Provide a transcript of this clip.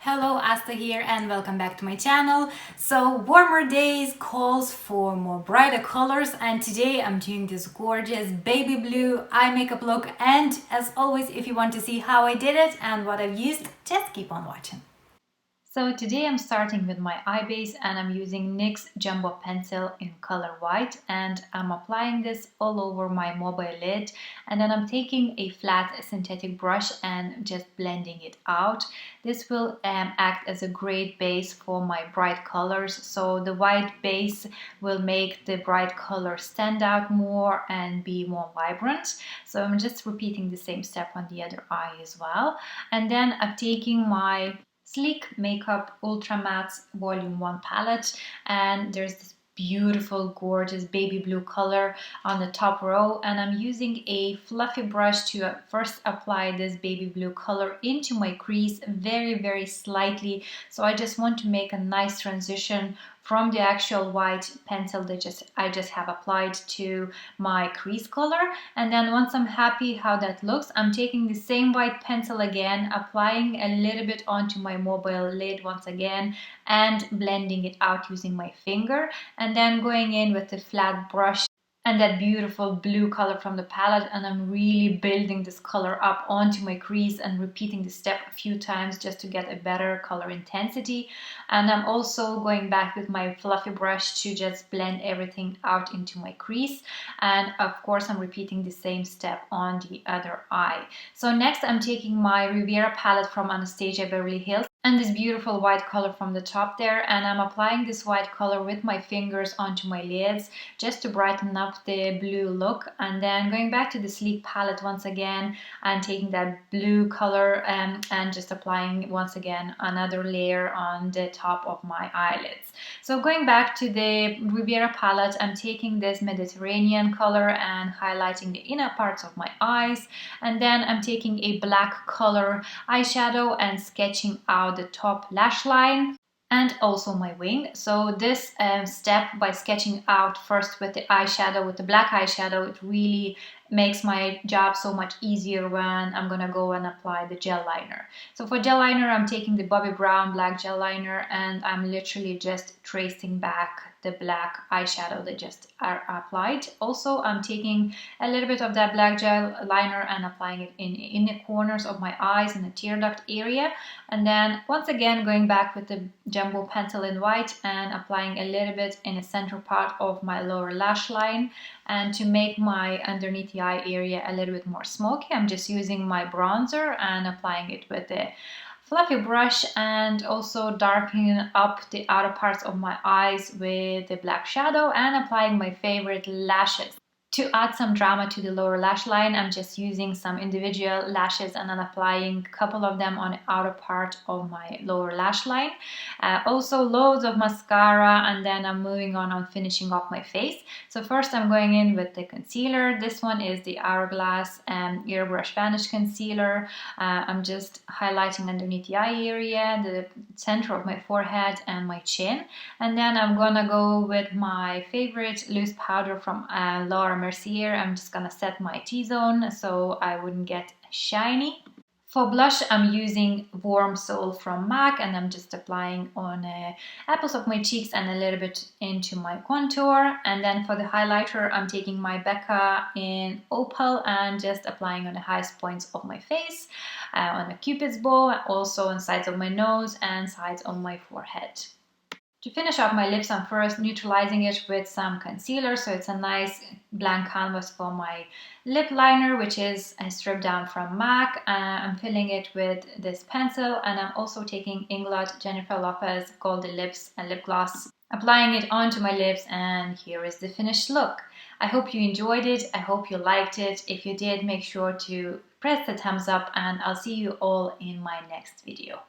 Hello, Asta here and welcome back to my channel. So warmer days calls for more brighter colors, and today I'm doing this gorgeous baby blue eye makeup look, and as always, if you want to see how I did it and what I've used, just keep on watching. So today I'm starting with my eye base and I'm using NYX Jumbo Pencil in color white, and I'm applying this all over my mobile lid, and then I'm taking a flat synthetic brush and just blending it out. This will act as a great base for my bright colors, so the white base will make the bright color stand out more and be more vibrant. So I'm just repeating the same step on the other eye as well. And then I'm taking my Sleek Makeup Ultra Matte Volume 1 palette, and there's this beautiful gorgeous baby blue color on the top row, and I'm using a fluffy brush to first apply this baby blue color into my crease very slightly. So I just want to make a nice transition from the actual white pencil that I just have applied to my crease color. And then once I'm happy how that looks, I'm taking the same white pencil again, applying a little bit onto my mobile lid once again and blending it out using my finger, and then going in with the flat brush and that beautiful blue color from the palette, and I'm really building this color up onto my crease and repeating the step a few times just to get a better color intensity. And I'm also going back with my fluffy brush to just blend everything out into my crease, and of course I'm repeating the same step on the other eye. So next I'm taking my Riviera palette from Anastasia Beverly Hills and this beautiful white color from the top there, and I'm applying this white color with my fingers onto my lids just to brighten up the blue look, and then going back to the Sleek palette once again and taking that blue color and just applying once again another layer on the top of my eyelids. So going back to the Riviera palette, I'm taking this Mediterranean color and highlighting the inner parts of my eyes, and then I'm taking a black color eyeshadow and sketching out the top lash line and also my wing. So this step by sketching out first with the eyeshadow, with the black eyeshadow, it really makes my job so much easier when I'm gonna go and apply the gel liner. So for gel liner, I'm taking the Bobbi Brown black gel liner and I'm literally just tracing back the black eyeshadow that just are applied. Also, I'm taking a little bit of that black gel liner and applying it in the corners of my eyes in the tear duct area, and then once again going back with the Jumbo pencil in white and applying a little bit in the center part of my lower lash line. And to make my underneath the eye area a little bit more smoky, I'm just using my bronzer and applying it with the fluffy brush and also darkening up the outer parts of my eyes with the black shadow and applying my favorite lashes. To add some drama to the lower lash line, I'm just using some individual lashes and then applying a couple of them on the outer part of my lower lash line. Also loads of mascara, and then I'm moving on finishing off my face. So first I'm going in with the concealer. This one is the Hourglass Airbrush Vanish Concealer. I'm just highlighting underneath the eye area, the center of my forehead and my chin. And then I'm gonna go with my favorite loose powder from Laura Mercier. I'm just gonna set my T-zone so I wouldn't get shiny. For blush, I'm using Warm Soul from MAC, and I'm just applying on apples of my cheeks and a little bit into my contour. And then for the highlighter, I'm taking my Becca in Opal and just applying on the highest points of my face, on the Cupid's bow, also on sides of my nose and sides of my forehead. To finish off my lips, I'm first neutralizing it with some concealer, so it's a nice blank canvas for my lip liner, which is a strip down from MAC. I'm filling it with this pencil, and I'm also taking Inglot Jennifer Lopez Golden Lips and lip gloss, applying it onto my lips, and here is the finished look. I hope you enjoyed it. I hope you liked it. If you did, make sure to press the thumbs up, and I'll see you all in my next video.